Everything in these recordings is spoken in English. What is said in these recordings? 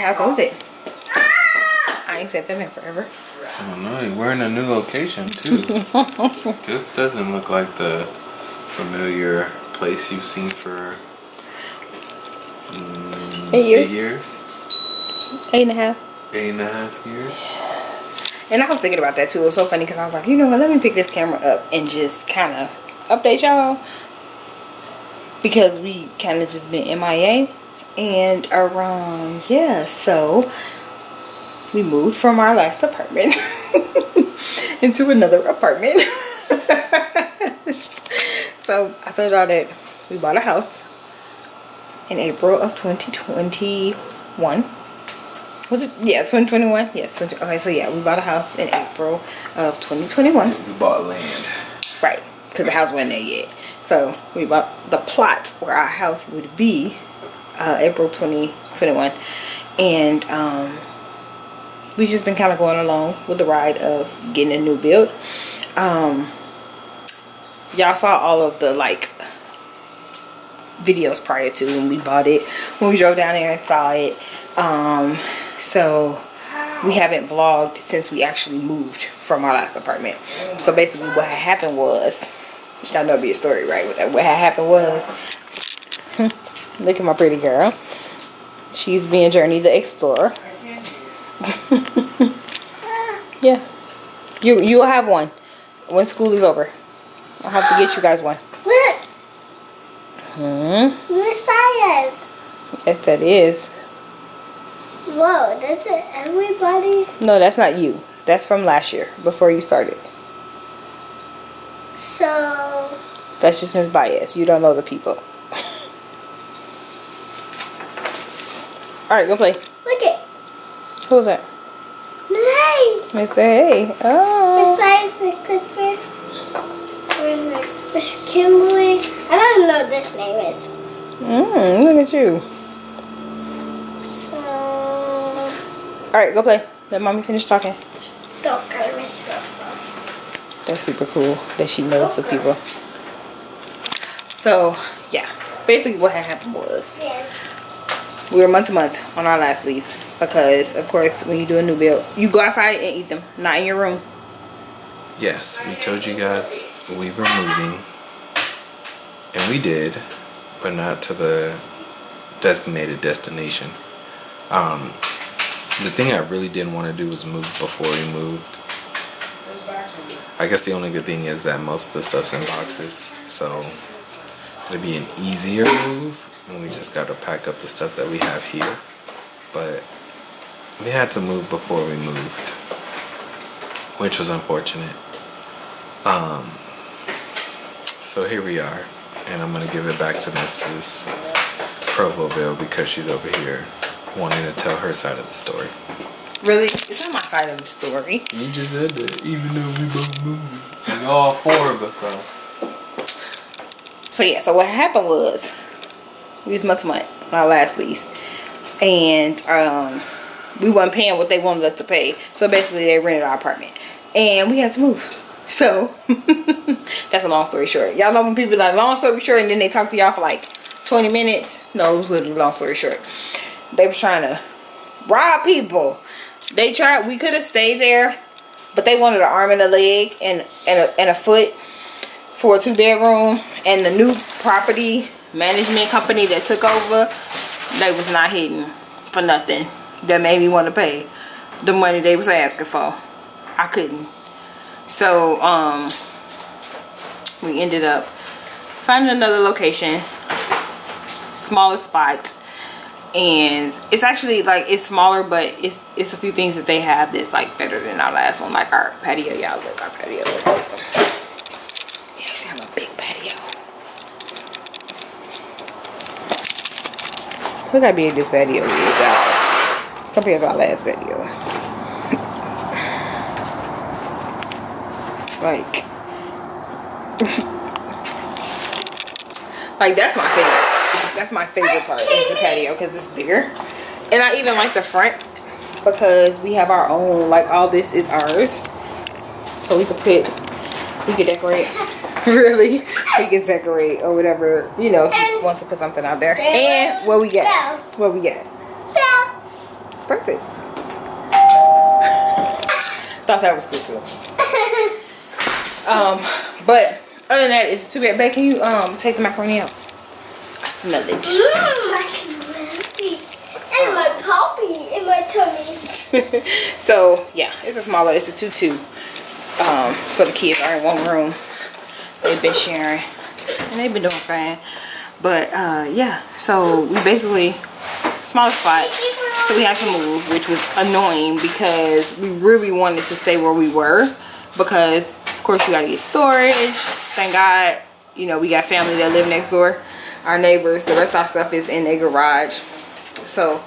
How goes it? I ain't said that in forever. I don't know. We're in a new location too. This doesn't look like the familiar place you've seen for 8 years. 8 years. 8.5. 8.5 years. And I was thinking about that too. It was so funny because I was like, you know what? Let me pick this camera up and just kind of update y'all, because we kind of just been MIA. And yeah, so we moved from our last apartment into another apartment. So I told y'all that we bought a house in April of 2021. Was it? Yeah, 2021. Yes. Okay, so yeah, we bought a house in April of 2021. We bought land. Right, because the house wasn't there yet. So we bought the plot where our house would be April 2021. And we've just been kind of going along with the ride of getting a new build. Y'all saw all of the like videos prior to when we bought it, when we drove down there and saw it. So we haven't vlogged since we actually moved from our last apartment. So basically what had happened was, y'all know be a story, right? What had happened was, look at my pretty girl. She's being Journey the Explorer. Yeah, you'll have one when school is over. I'll have to get you guys one. Look. Miss Fires. Yes, that is. Whoa, that's it. Everybody. No, that's not you. That's from last year, before you started. So. That's just Miss Baez. You don't know the people. Alright, go play. Look it. Who's that? Miss Mr. Hay. Oh. Miss Fires, Miss Christopher. Miss Kimberly. I don't know what this name is. Look at you. So. Alright, go play. Let mommy finish talking. Don't go to Miss Girl. That's super cool that she knows the people. So, yeah. Basically what had happened was, we were month to month on our last lease. Because, of course, when you do a new build, you go outside and eat them. Not in your room. Yes, we told you guys we were moving. And we did. But not to the designated destination. The thing I really didn't want to do was move before we moved. I guess the only good thing is that most of the stuff's in boxes, so it'll be an easier move, and we just got to pack up the stuff that we have here. But we had to move before we moved, which was unfortunate. So here we are, and I'm gonna give it back to Mrs. Provoville because she's over here wanting to tell her side of the story. Really? It's not my side of the story. You just said that, even though we both moved. And all four of us are. So yeah, so what happened was, we was month to month on our last lease. And we wasn't paying what they wanted us to pay. So basically they rented our apartment. And we had to move. So, that's a long story short. Y'all know when people like, long story short, and then they talk to y'all for like 20 minutes? No, it was literally long story short. They was trying to rob people. They tried, we could have stayed there, but they wanted an arm and a leg and a foot for a 2-bedroom. And the new property management company that took over, they was not hitting for nothing. That made me want to pay the money they was asking for. I couldn't. So we ended up finding another location, smaller spot. And it's actually like, it's smaller, but it's a few things that they have that's like better than our last one. Like our patio, y'all look, our patio looks awesome. You see, I have a big patio. Look how big this patio is, y'all, compared to our last patio. Like that's my favorite. That's my favorite part is the patio because it's bigger. And I even like the front because we have our own, like all this is ours. So we could decorate. Really, we can decorate or whatever, you know, if you want to put something out there. And what we got? What we got? perfect. Thought that was cool too. But other than that, it's too bad. Babe, can you take the macaroni out? I smell it. Macaroni. And my poppy in my tummy. So yeah, it's a smaller. It's a 2-2. So the kids are in one room. They've been sharing, and they've been doing fine. But yeah, so we basically smaller spot. So we had to move, which was annoying because we really wanted to stay where we were because of course you gotta get storage. Thank God, you know, we got family that live next door. Our neighbors, the rest of our stuff is in a garage. So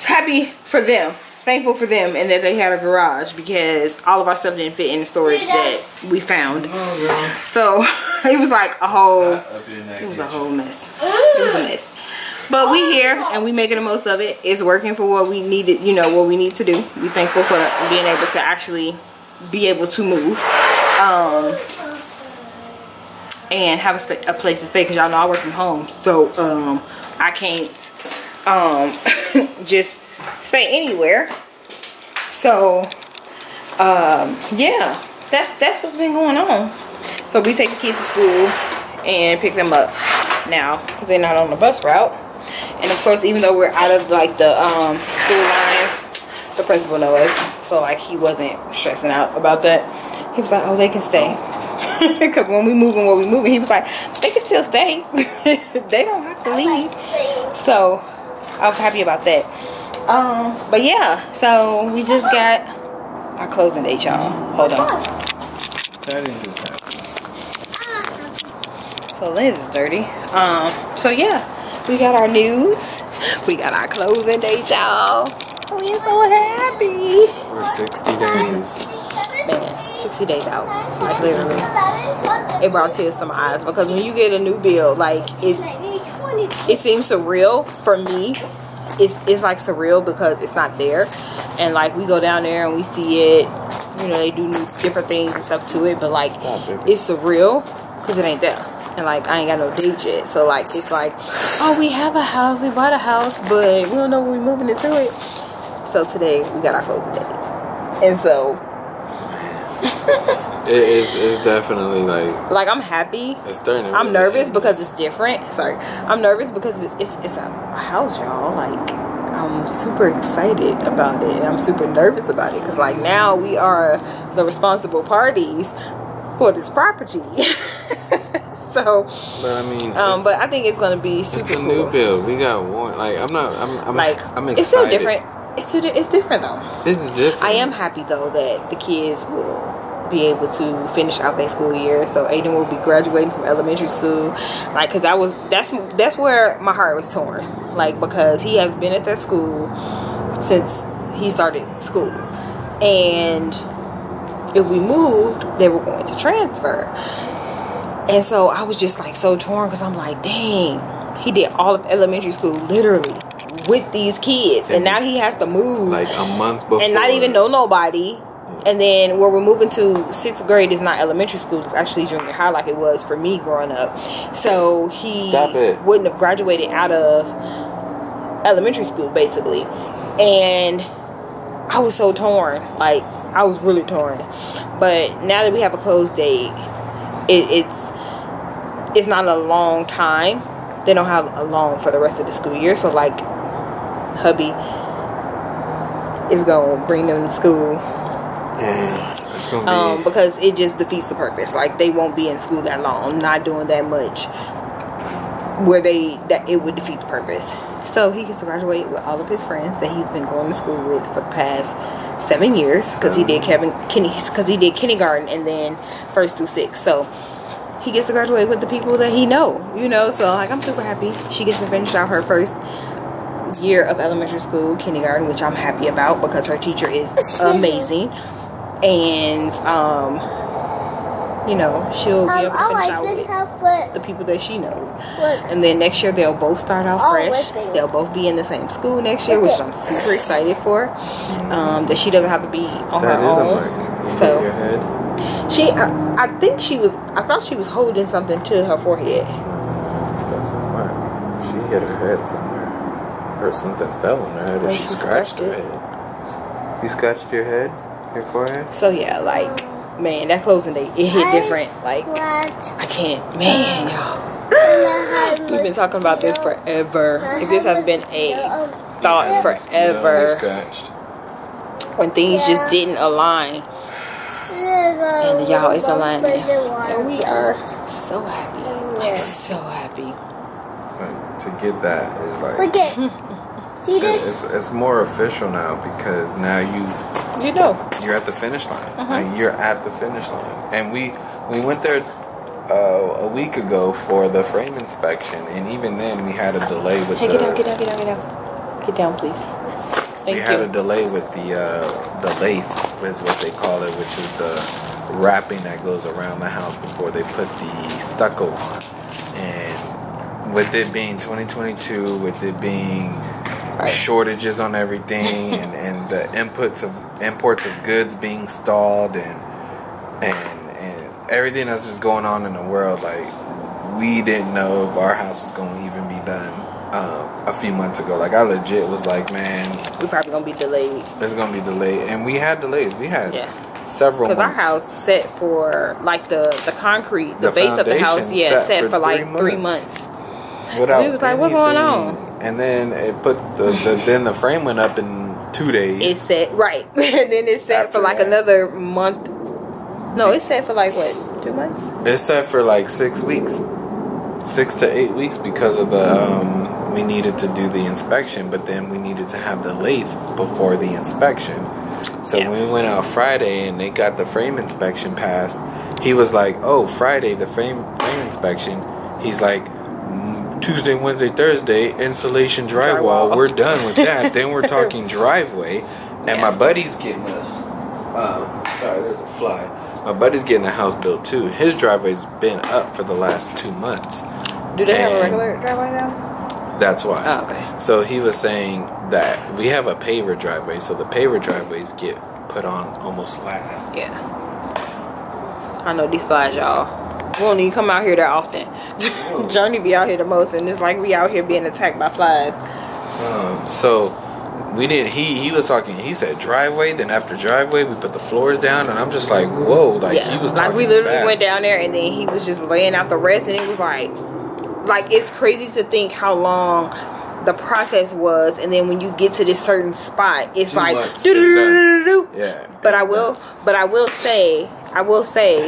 happy for them, thankful for them, and that they had a garage because all of our stuff didn't fit in the storage that we found. So it was like a whole, it was a whole mess. It was a mess. But we here and we making the most of it. It's working for what we needed, you know, what we need to do. We thankful for being able to actually be able to move and have a place to stay because y'all know I work from home. So I can't just stay anywhere. So yeah, that's what's been going on. So we take the kids to school and pick them up now because they're not on the bus route. And of course, even though we're out of like the school lines, the principal knows. So like he wasn't stressing out about that. He was like, oh, they can stay. Because when we moving, he was like, they can still stay. They don't have to leave. So I was happy about that. But yeah, so we just got our closing date, y'all. Hold on. That didn't just happen. So Liz is dirty. So yeah, we got our news. We got our closing date, y'all. We're so happy. We're 60 days. Man, 60 days out. Like literally. It brought tears to my eyes because when you get a new build, like it seems surreal for me. It's like surreal because it's not there. And like we go down there and we see it. You know, they do different things and stuff to it, but like it's surreal because it ain't there. And like I ain't got no date yet, so like it's like, oh, we have a house, we bought a house, but we don't know when we're moving into it. So today we got our closing date, and so it's definitely like I'm happy. It's starting. I'm nervous because it's different. Sorry, I'm nervous because it's a house, y'all. Like I'm super excited about it, and I'm super nervous about it because like now we are the responsible parties for this property. So, but I mean, but I think it's gonna be super it's a cool. new build. We got one. Like I'm excited. It's still different. It's different though. It's different. I am happy though that the kids will be able to finish out their school year. So Aiden will be graduating from elementary school. Like, cause that's where my heart was torn. Like, because he has been at that school since he started school, and if we moved, they were going to transfer. And so I was just like so torn because I'm like, dang, he did all of elementary school literally with these kids, and now he has to move like a month before and not even know nobody. And then where we're moving to 6th grade is not elementary school, it's actually junior high like it was for me growing up. So he wouldn't have graduated out of elementary school basically. And I was so torn. Like I was really torn. But now that we have a closed date, it's not a long time. They don't have a long for the rest of the school year. So like hubby is gonna bring them to school. Yeah, it's gonna be because it just defeats the purpose. Like they won't be in school that long, not doing that much, where it would defeat the purpose. So he gets to graduate with all of his friends that he's been going to school with for the past 7 years, because he did kindergarten and then 1st through 6th. So he gets to graduate with the people that he know, you know. So like I'm super happy. She gets to finish out her first year of elementary school, kindergarten, which I'm happy about because her teacher is amazing. And you know, she'll be able to finish out with the people that she knows. And then next year they'll both start out fresh. They'll both be in the same school next year, which I'm super excited for. That she doesn't have to be on her own. So I thought she was holding something to her forehead. She hit her head somewhere. Or something fell on her head, or she scratched her head. You scratched your head? Your forehead? So yeah, like, man, that closing day, it hit different. Like, I can't, man, y'all. We've been talking about this forever. If this has been a thought forever. When things just didn't align. And y'all, it's aligned now. And we are so happy. Like, so happy. To get that is like... Look at. See this? It's more official now because now you're at the finish line. Like, you're at the finish line. And we went there a week ago for the frame inspection, and even then we had a delay with get down, please. Thank you. Had a delay with the lathe, is what they call it, which is the wrapping that goes around the house before they put the stucco on. And with it being 2022, with it being shortages on everything, and the imports of goods being stalled, and everything that's just going on in the world, like, we didn't know if our house was going to even be done a few months ago. Like, I legit was like, man, we're probably going to be delayed. It's going to be delayed. And we had delays. We had several months. Because our house set for, like, the concrete, the base of the house, set for like 3 months. Without we was like, what's going on? And then it put then the frame went up in 2 days. It set, right. And then it set for like another month. No, it's set for like what, 2 months? It's set for like 6 weeks. 6 to 8 weeks because of the we needed to do the inspection, but then we needed to have the lathe before the inspection. So when we went out Friday and they got the frame inspection passed, he was like, oh, Friday, the frame inspection. He's like, Tuesday, Wednesday, Thursday, insulation drywall. We're done with that. Then we're talking driveway. And my buddy's getting sorry, there's a fly. My buddy's getting a house built too. His driveway's been up for the last 2 months. Do they have a regular driveway now? That's why. Oh, okay. So he was saying that we have a paver driveway, so the paver driveways get put on almost last. Yeah. I know these flies, y'all. We don't even come out here that often. Journey be out here the most, and it's like we out here being attacked by flies. So we didn't. He was talking. He said driveway. Then after driveway, we put the floors down, and I'm just like, whoa! Like he was talking like we literally fast. went down there, and then he was just laying out the rest, and it was like it's crazy to think how long the process was, and then when you get to this certain spot, it's like yeah. But I will say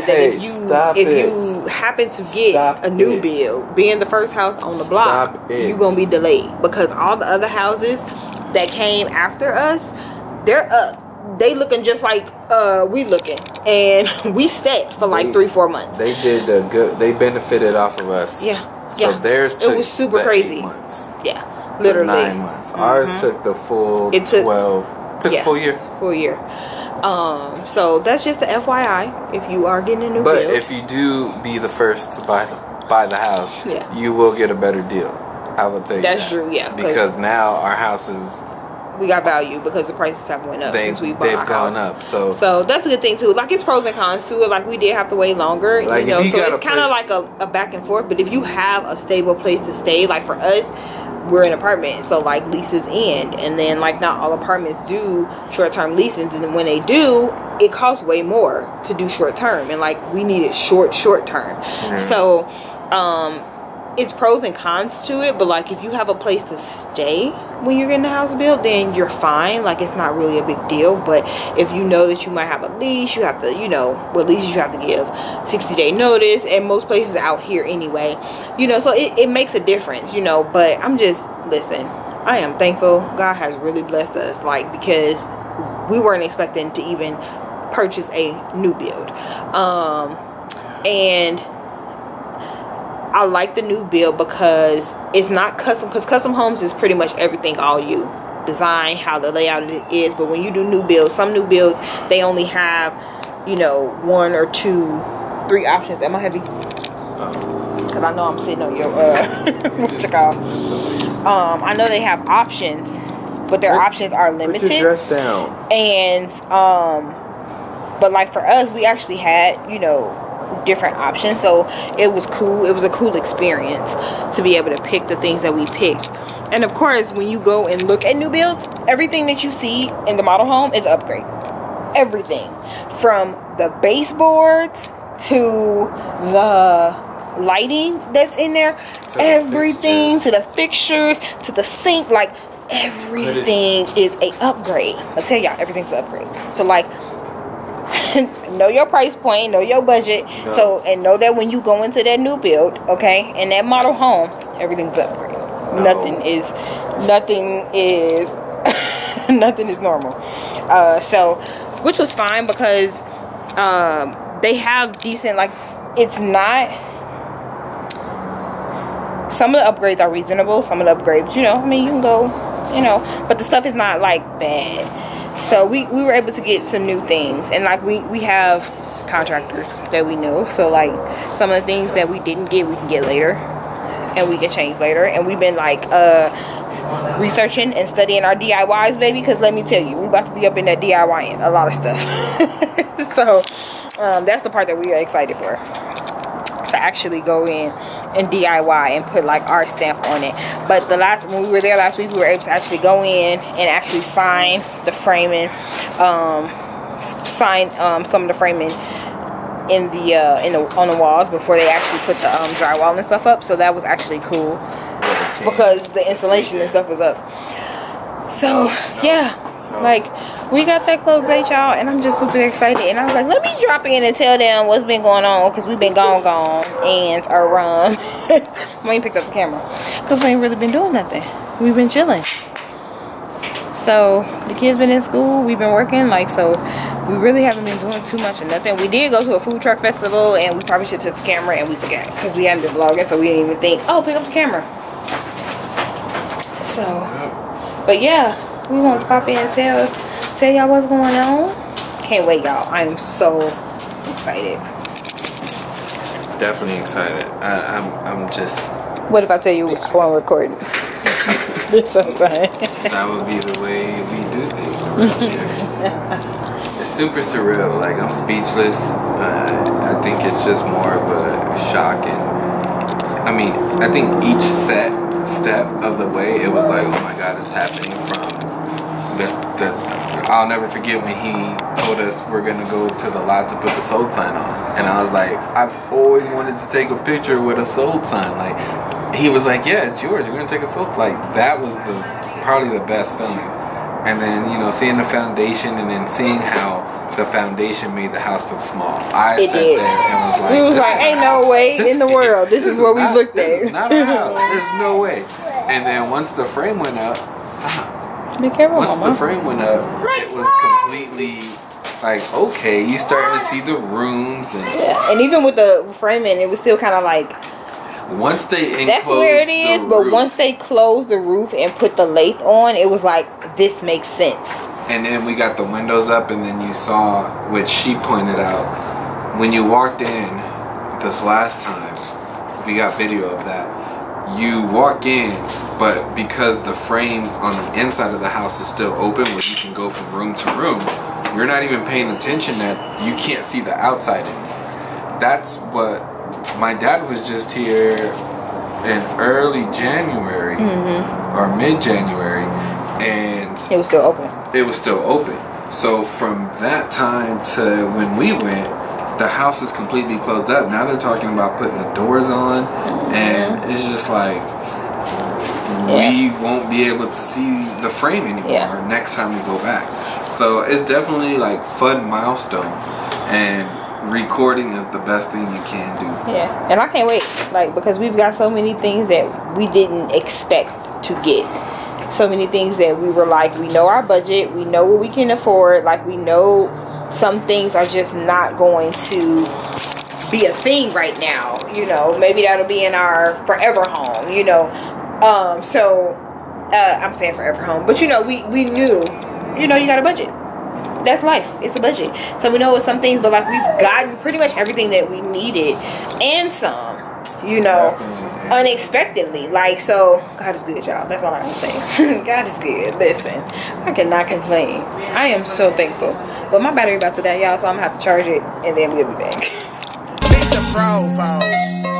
that if you happen to get a new build, being the first house on the block, you're gonna be delayed because all the other houses that came after us, they're up. They looking just like we looking, and we set for like 3-4 months. They did the good. They benefited off of us. Yeah. So theirs took it was super crazy. 8 months. Yeah, literally 9 months. Ours took the full 12. Took full year. Full year. So that's just the FYI. If you are getting a new build, if you do be the first to buy the house, you will get a better deal. I will tell you that's true. Yeah, because now our house is. We got value because the prices have went up since we bought our house. They've gone up, so that's a good thing too. Like it's pros and cons to it. Like we did have to wait longer, like, so it's kind of like a back and forth. But if you have a stable place to stay, like for us, we're an apartment, so like leases end, and then like not all apartments do short-term leases, and when they do, it costs way more to do short-term, and like we needed short-term. So it's pros and cons to it, but like if you have a place to stay when you're getting the house built, then you're fine. Like it's not really a big deal. But if you know that you might have a lease, you have to, what leases you have to give 60-day notice, and most places out here anyway, so it makes a difference, but I'm just, listen, I am thankful. God has really blessed us, like, because we weren't expecting to even purchase a new build. And I like the new build because it's not custom, because custom homes is pretty much everything all you design, how the layout is. But when you do new builds, some new builds, they only have 1 or 2, 3 options. Am I heavy? Because I know I'm sitting on your what you call. I know they have options, but their options are limited. Put your dress down. And but like for us, we actually had different options, so it was cool. It was a cool experience to be able to pick the things that we picked. And of course, when you go and look at new builds, everything that you see in the model home is an upgrade. Everything. From the baseboards to the lighting that's in there, everything, to the fixtures, to the sink, like everything is a upgrade. I tell y'all, everything's an upgrade. So like, know your price point, know your budget. No. So, and know that when you go into that new build, okay, and that model home, everything's an upgrade. No. Nothing is normal. So, which was fine because they have decent, like, it's not, some of the upgrades are reasonable, some of the upgrades, you know, I mean, you can go, you know, but the stuff is not like bad. So we were able to get some new things, and like we have contractors that we know, so like some of the things that we didn't get, we can get later, and we can change later. And we've been like researching and studying our DIYs, baby, because let me tell you, we're about to be up in that DIYing a lot of stuff. So that's the part that we are excited for, to actually go in and DIY and put like our stamp on it. But when we were there last week, we were able to actually go in and actually sign the framing, some of the framing on the walls before they actually put the drywall and stuff up. So that was actually cool because the insulation and stuff was up. So yeah, like we got that close date, y'all, and I'm just super excited. And I was like, let me drop in and tell them what's been going on, because we've been gone, and we ain't picked up the camera because we ain't really been doing nothing. We've been chilling. So the kids been in school, we've been working, like, so we really haven't been doing too much of nothing. We did go to a food truck festival, and we probably should have took the camera, and we forgot because we haven't been vlogging, so we didn't even think, oh, pick up the camera. So, but yeah, we want to pop in and tell y'all what's going on. Can't wait, y'all. I am so excited. Definitely excited. I'm just. What if I tell you I want recording? Sometime. That would be the way we do things around here. It's super surreal. Like, I'm speechless. I think it's just more of a shock, and I mean, I think each step of the way, it was like, oh my God, it's happening. From I'll never forget when he told us we're gonna go to the lot to put the sold sign on, and I was like, I've always wanted to take a picture with a sold sign. Like, he was like, yeah, it's yours, you're gonna take a sold. Like, that was probably the best feeling. And then, you know, seeing the foundation, and then seeing how the foundation made the house look small. I sat there and was like, we was like, ain't no way in the world. This is what we looked at. This is not our house. There's no way. And then once the frame went up, be careful, once Mama. the frame went up, it was completely like, okay, you starting to see the rooms, and yeah. And even with the framing, it was still kind of like, once they enclosed, that's where it is. But once they closed the roof and put the lathe on, it was like, this makes sense. And then we got the windows up, and then you saw, which she pointed out, when you walked in this last time, we got video of that. You walk in, but because the frame on the inside of the house is still open, where you can go from room to room, you're not even paying attention that you can't see the outside anymore. That's what my dad was just here in early January or mid-January, and it was still open. It was still open. So from that time to when we went, the house is completely closed up. Now they're talking about putting the doors on, and it's just like, we won't be able to see the frame anymore next time we go back. So it's definitely like fun milestones, and recording is the best thing you can do. Yeah, and I can't wait, like, because we've got so many things that we didn't expect to get. So many things that we were like, we know our budget, we know what we can afford, like, we know some things are just not going to be a thing right now, you know. Maybe that'll be in our forever home, you know. I'm saying forever home, but you know, we knew, you know, you got a budget. That's life. It's a budget. So we know some things, but like, we've gotten pretty much everything that we needed and some, you know, unexpectedly. Like, so God is good, y'all. That's all I'm saying. God is good. Listen, I cannot complain. I am so thankful. But my battery about to die, y'all, so I'm gonna have to charge it, and then we'll be back. Beat the Provoville.